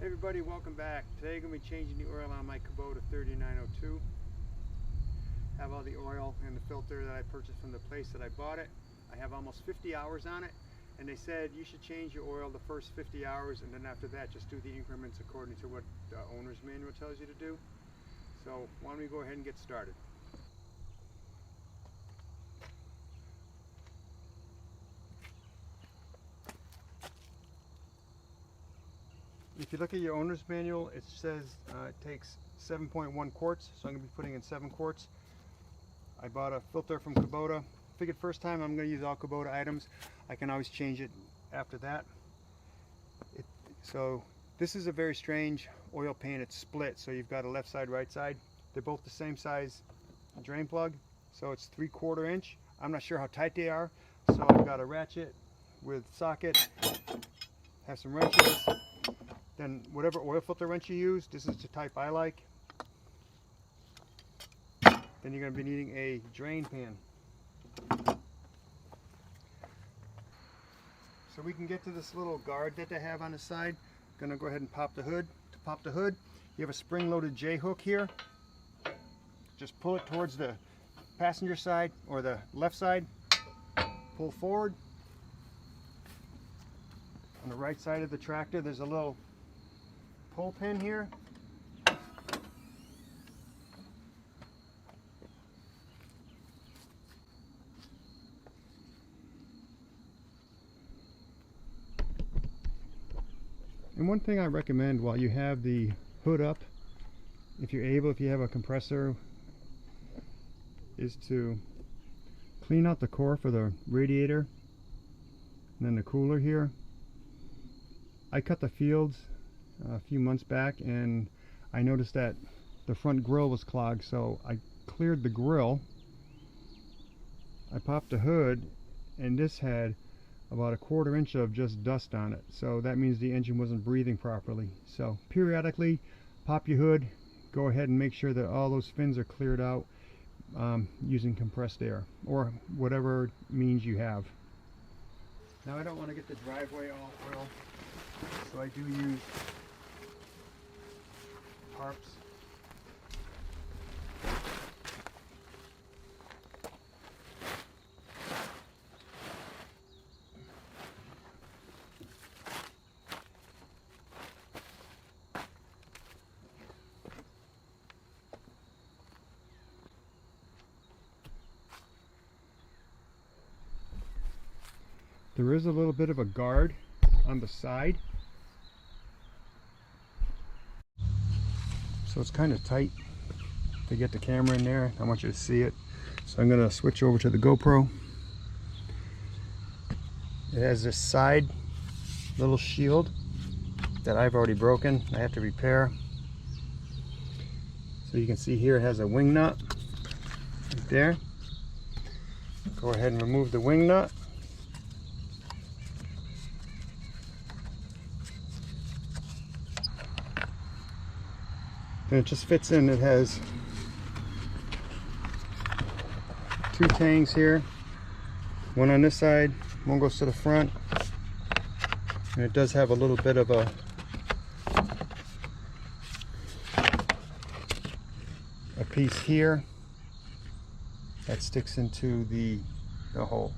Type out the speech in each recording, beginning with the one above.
Hey everybody, welcome back. Today I'm going to be changing the oil on my Kubota 3902. Have all the oil and the filter that I purchased from the place that I bought it. I have almost 50 hours on it, and they said you should change your oil the first 50 hours, and then after that just do the increments according to what the owner's manual tells you to do. So why don't we go ahead and get started. If you look at your owner's manual, it says it takes 7.1 quarts, so I'm going to be putting in 7 quarts. I bought a filter from Kubota. Figured first time I'm going to use all Kubota items. I can always change it after that. So this is a very strange oil pan. It's split, so you've got a left side, right side. They're both the same size drain plug, so it's 3/4 inch. I'm not sure how tight they are, so I've got a ratchet with socket, have some wrenches. Then whatever oil filter wrench you use, this is the type I like. Then you're going to be needing a drain pan. So we can get to this little guard that they have on the side. I'm going to go ahead and pop the hood. To pop the hood, you have a spring-loaded J-hook here. Just pull it towards the passenger side or the left side. Pull forward. On the right side of the tractor, there's a little pull pin here. And one thing I recommend while you have the hood up, if you're able, if you have a compressor, is to clean out the core for the radiator and then the cooler here. I cut the fields a few months back and I noticed that the front grill was clogged, so I cleared the grill. I popped the hood and this had about 1/4 inch of just dust on it, so that means the engine wasn't breathing properly. So periodically pop your hood, go ahead and make sure that all those fins are cleared out using compressed air or whatever means you have. Now I don't want to get the driveway all oil, so I do use tarps. There is a little bit of a guard on the side, so it's kind of tight to get the camera in there. I want you to see it, so I'm going to switch over to the GoPro. It has this side little shield that I've already broken. I have to repair. So you can see here it has a wing nut right there. Go ahead and remove the wing nut. And it just fits in. It has 2 tangs here, one on this side, one goes to the front, and it does have a little bit of a piece here that sticks into the hole.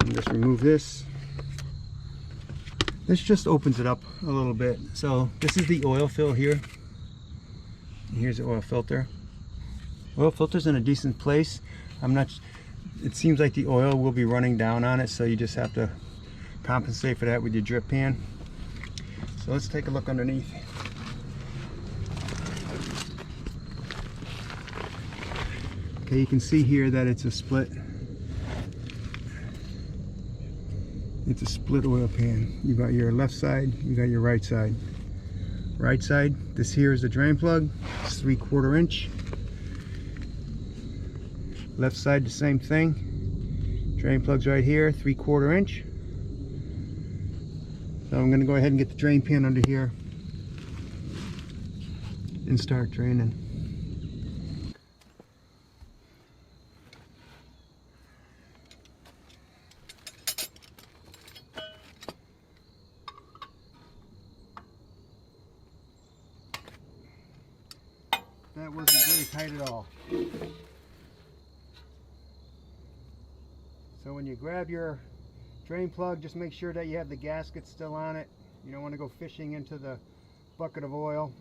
And just remove this. This just opens it up a little bit. So this is the oil fill here. Here's the oil filter. Oil filter's in a decent place. It seems like the oil will be running down on it, so you just have to compensate for that with your drip pan. So let's take a look underneath. Okay, you can see here that it's a split. It's a split oil pan. You got your left side, you got your right side. Right side, this here is the drain plug. It's 3/4 inch. Left side, the same thing. Drain plug's right here, 3/4 inch. So I'm going to go ahead and get the drain pan under here and start draining. that wasn't very tight at all. So when you grab your drain plug, just make sure that you have the gasket still on it. You don't want to go fishing into the bucket of oil.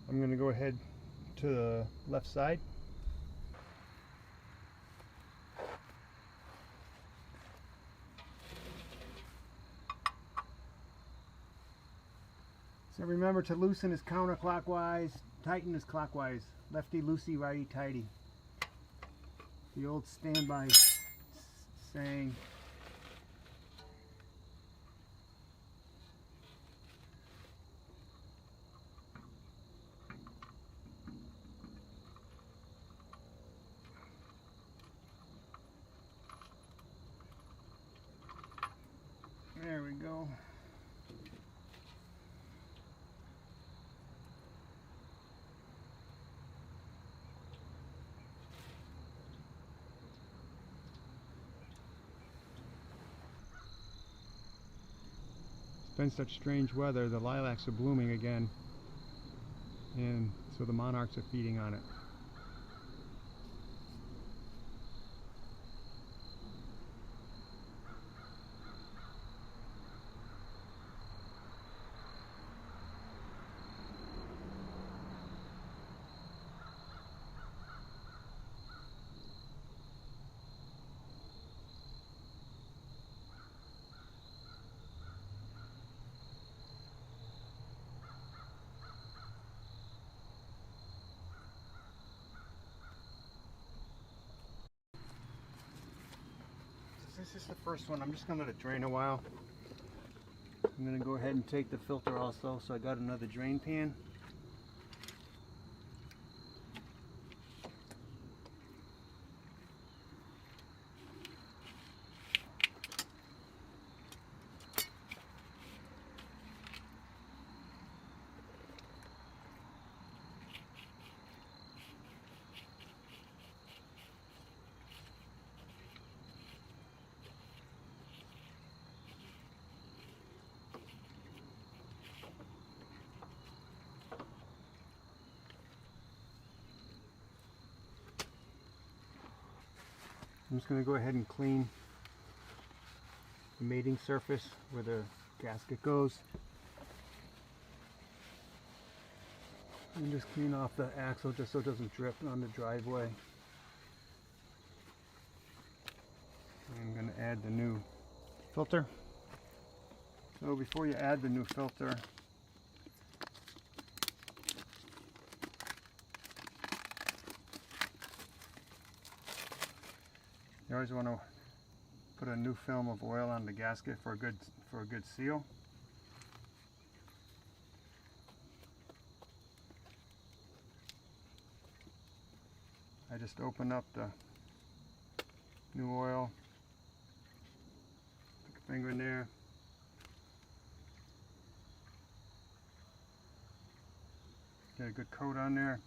I'm going to go ahead to the left side. So remember to loosen is counterclockwise, tighten is clockwise. Lefty loosey, righty tighty. The old standby saying. There we go. It's been such strange weather, the lilacs are blooming again, and so the monarchs are feeding on it. This is the first one. I'm just going to let it drain a while. I'm going to go ahead and take the filter also, so I got another drain pan. I'm just going to go ahead and clean the mating surface where the gasket goes. And just clean off the axle just so it doesn't drip on the driveway. I'm going to add the new filter. So before you add the new filter, you always want to put a new film of oil on the gasket for a good seal. I just open up the new oil, put the finger in there, get a good coat on there.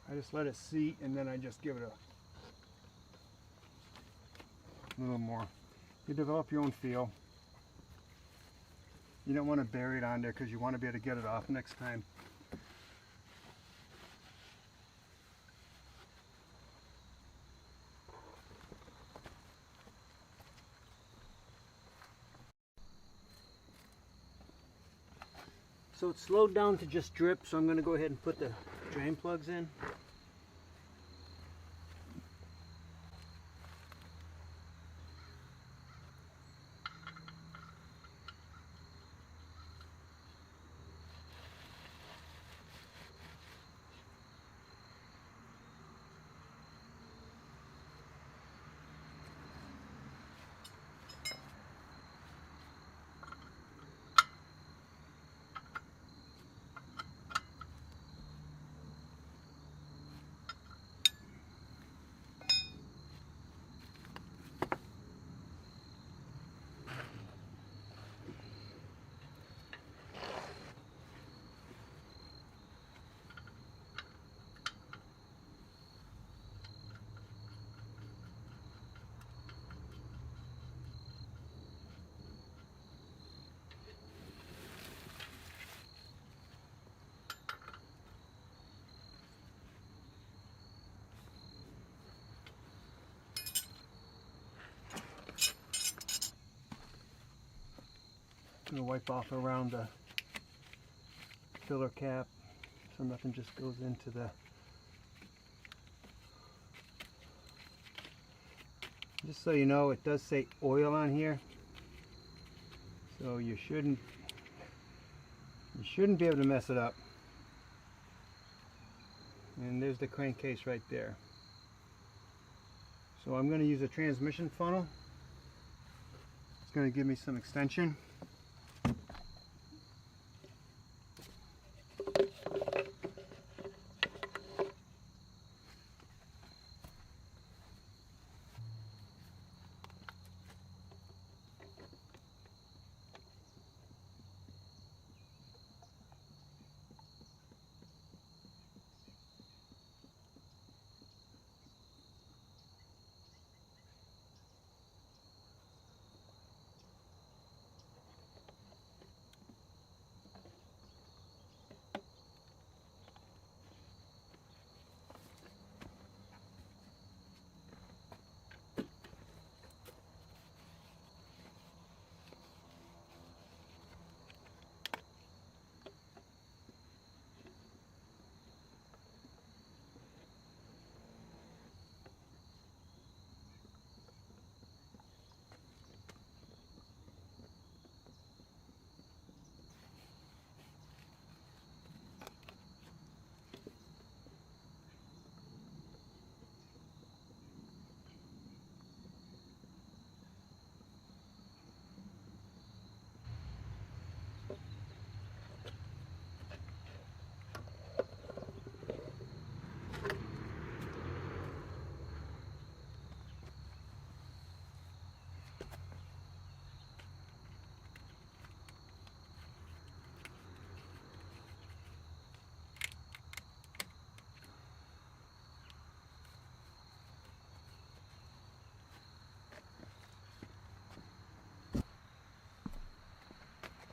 I just let it seat and then I just give it a little more. You develop your own feel. You don't want to bury it on there because you want to be able to get it off next time. So it's slowed down to just drip, so I'm going to go ahead and put the drain plugs in. going to wipe off around the filler cap so nothing just goes into the... Just so you know, it does say oil on here, so you shouldn't be able to mess it up. And there's the crankcase right there. So I'm going to use a transmission funnel. It's going to give me some extension.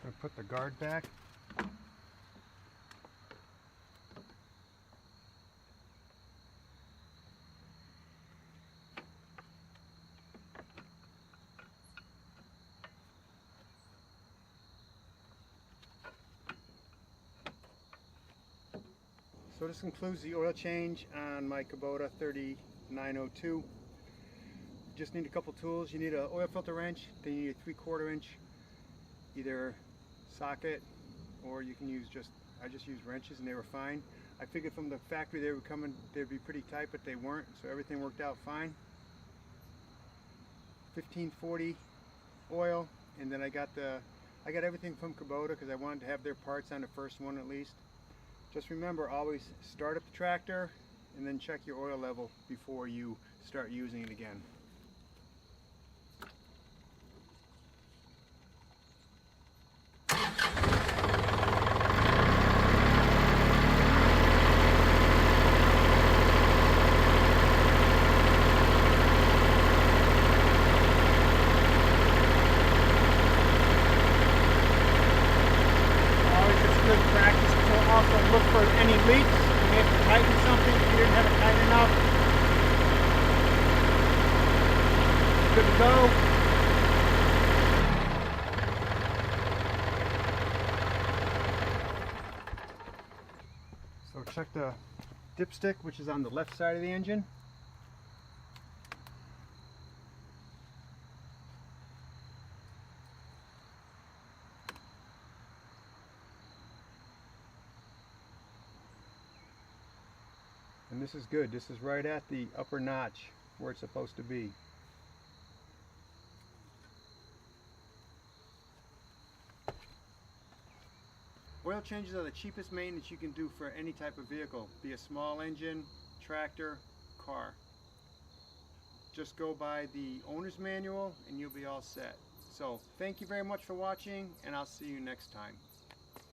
I'm going to put the guard back. So this concludes the oil change on my Kubota 3902. Just need a couple tools. You need an oil filter wrench, then you need a 3/4 inch either socket, or you can use I just used wrenches and they were fine. I figured from the factory they'd be pretty tight, but they weren't, so everything worked out fine. 1540 oil, and then I got everything from Kubota because I wanted to have their parts on the first one at least. Just remember, always start up the tractor and then check your oil level before you start using it again. Also look for any leaks. You may have to tighten something if you didn't have it tight enough. Good to go. So check the dipstick, which is on the left side of the engine. And this is good. This is right at the upper notch where it's supposed to be. Oil changes are the cheapest maintenance you can do for any type of vehicle, be a small engine, tractor, car. Just go by the owner's manual and you'll be all set. So thank you very much for watching, and I'll see you next time.